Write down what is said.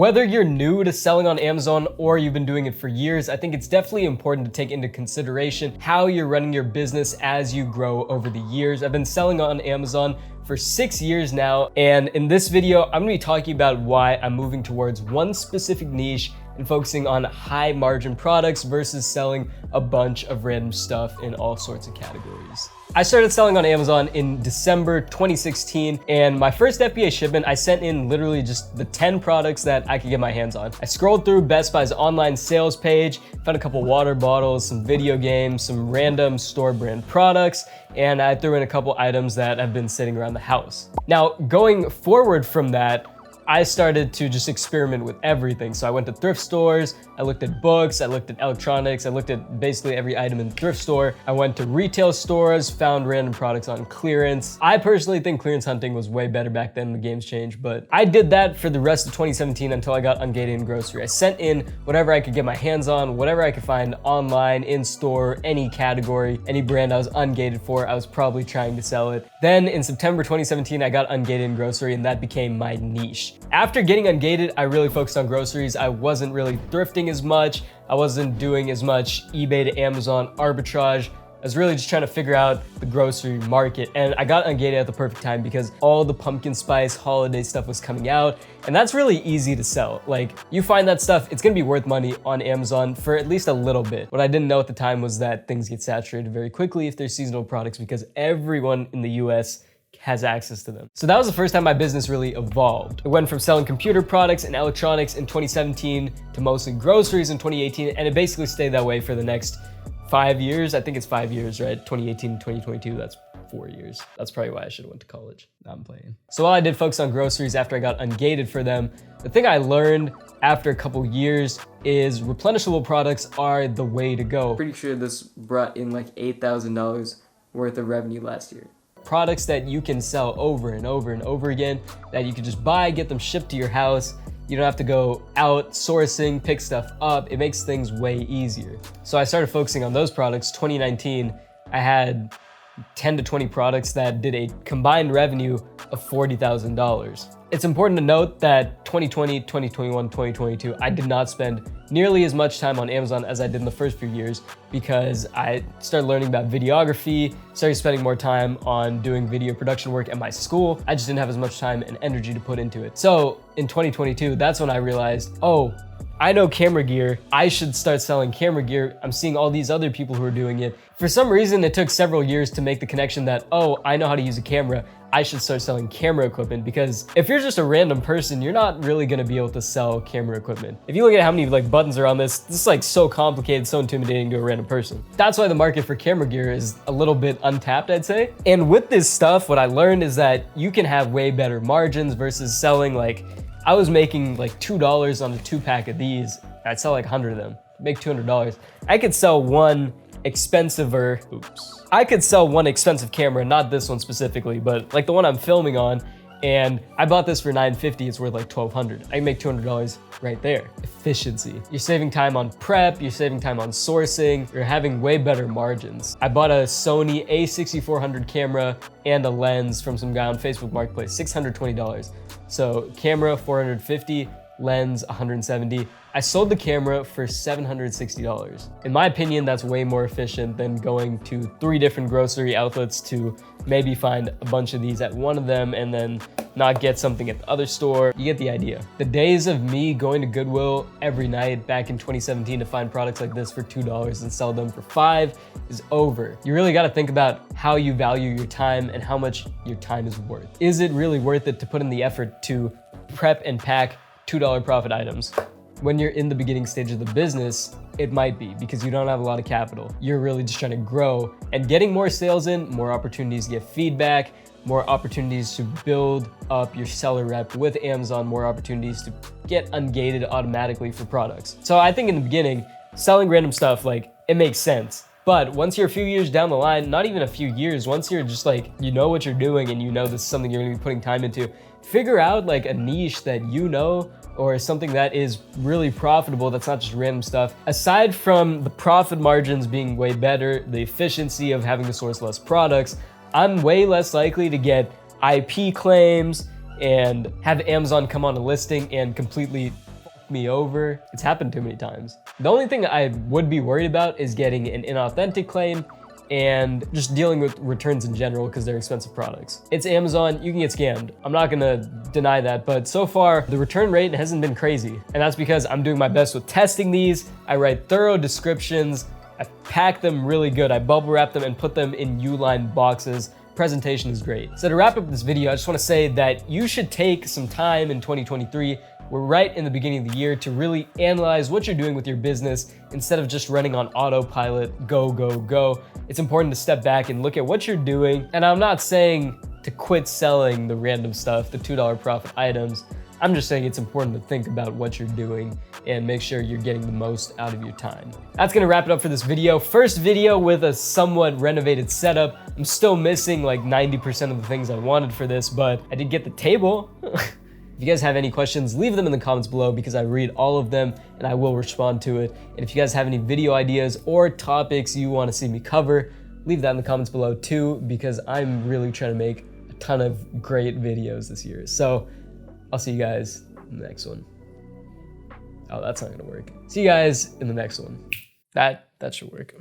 Whether you're new to selling on Amazon or you've been doing it for years, I think it's definitely important to take into consideration how you're running your business as you grow over the years. I've been selling on Amazon for 6 years now, and in this video, I'm gonna be talking about why I'm moving towards one specific niche and focusing on high margin products versus selling a bunch of random stuff in all sorts of categories. I started selling on Amazon in December 2016, and my first FBA shipment, I sent in literally just the 10 products that I could get my hands on. I scrolled through Best Buy's online sales page, found a couple water bottles, some video games, some random store brand products, and I threw in a couple items that have been sitting around the house. Now, going forward from that, I started to just experiment with everything. So I went to thrift stores, I looked at books, I looked at electronics, I looked at basically every item in the thrift store. I went to retail stores, found random products on clearance. I personally think clearance hunting was way better back then, the game's changed, but I did that for the rest of 2017 until I got ungated in grocery. I sent in whatever I could get my hands on, whatever I could find online, in store, any category, any brand I was ungated for, I was probably trying to sell it. Then in September 2017, I got ungated in grocery, and that became my niche. After getting ungated, I really focused on groceries. I wasn't really thrifting as much. I wasn't doing as much eBay to Amazon arbitrage. I was really just trying to figure out the grocery market. And I got ungated at the perfect time because all the pumpkin spice holiday stuff was coming out. And that's really easy to sell. Like, you find that stuff, it's gonna be worth money on Amazon for at least a little bit. What I didn't know at the time was that things get saturated very quickly if they're seasonal products because everyone in the US has access to them. So that was the first time my business really evolved. It went from selling computer products and electronics in 2017 to mostly groceries in 2018, and it basically stayed that way for the next 5 years. I think it's 5 years, right? 2018 to 2022, that's 4 years. That's probably why I should have went to college. Now I'm playing. So while I did focus on groceries after I got ungated for them, the thing I learned after a couple years is replenishable products are the way to go. Pretty sure this brought in like $8,000 worth of revenue last year. Products that you can sell over and over and over again, that you can just buy, get them shipped to your house. You don't have to go out sourcing, pick stuff up. It makes things way easier. So I started focusing on those products. 2019, I had 10 to 20 products that did a combined revenue of $40,000. It's important to note that 2020, 2021, 2022, I did not spend nearly as much time on Amazon as I did in the first few years because I started learning about videography, started spending more time on doing video production work at my school. I just didn't have as much time and energy to put into it. So in 2022, that's when I realized, oh, I know camera gear. I should start selling camera gear. I'm seeing all these other people who are doing it. For some reason, it took several years to make the connection that, oh, I know how to use a camera. I should start selling camera equipment, because if you're just a random person, you're not really gonna be able to sell camera equipment. If you look at how many buttons are on this is like so complicated, so intimidating to a random person. That's why the market for camera gear is a little bit untapped, I'd say. And with this stuff, what I learned is that you can have way better margins versus selling I was making like $2 on a 2-pack of these. I'd sell like 100 of them, make $200. I could sell one expensive camera, not this one specifically, but like the one I'm filming on, and I bought this for $950, it's worth like $1,200. I can make $200 right there. Efficiency. You're saving time on prep, you're saving time on sourcing, you're having way better margins. I bought a Sony a6400 camera and a lens from some guy on Facebook Marketplace, $620. So camera, $450, lens, $170. I sold the camera for $760. In my opinion, that's way more efficient than going to 3 different grocery outlets to maybe find a bunch of these at one of them and then not get something at the other store. You get the idea. The days of me going to Goodwill every night back in 2017 to find products like this for $2 and sell them for $5 is over. You really gotta think about how you value your time and how much your time is worth. Is it really worth it to put in the effort to prep and pack $2 profit items? When you're in the beginning stage of the business, it might be because you don't have a lot of capital. You're really just trying to grow, and getting more sales in, more opportunities to get feedback, more opportunities to build up your seller rep with Amazon, more opportunities to get ungated automatically for products. So I think in the beginning, selling random stuff, it makes sense. But once you're a few years down the line, not even a few years, once you're just you know what you're doing and you know this is something you're gonna be putting time into, figure out a niche that you know, or something that is really profitable that's not just random stuff. Aside from the profit margins being way better, the efficiency of having to source less products, I'm way less likely to get IP claims and have Amazon come on a listing and completely me over. It's happened too many times. The only thing I would be worried about is getting an inauthentic claim and just dealing with returns in general because they're expensive products. It's Amazon, you can get scammed. I'm not gonna deny that, but so far the return rate hasn't been crazy. And that's because I'm doing my best with testing these. I write thorough descriptions, I pack them really good, I bubble wrap them and put them in U-line boxes. Presentation is great. So to wrap up this video, I just wanna say that you should take some time in 2023. We're right in the beginning of the year to really analyze what you're doing with your business instead of just running on autopilot, go, go, go. It's important to step back and look at what you're doing. And I'm not saying to quit selling the random stuff, the $2 profit items. I'm just saying it's important to think about what you're doing and make sure you're getting the most out of your time. That's gonna wrap it up for this video. First video with a somewhat renovated setup. I'm still missing like 90% of the things I wanted for this, but I did get the table. If you guys have any questions, leave them in the comments below because I read all of them and I will respond to it. And if you guys have any video ideas or topics you want to see me cover, leave that in the comments below too, because I'm really trying to make a ton of great videos this year. So I'll see you guys in the next one. Oh, that's not gonna work. See you guys in the next one. That should work.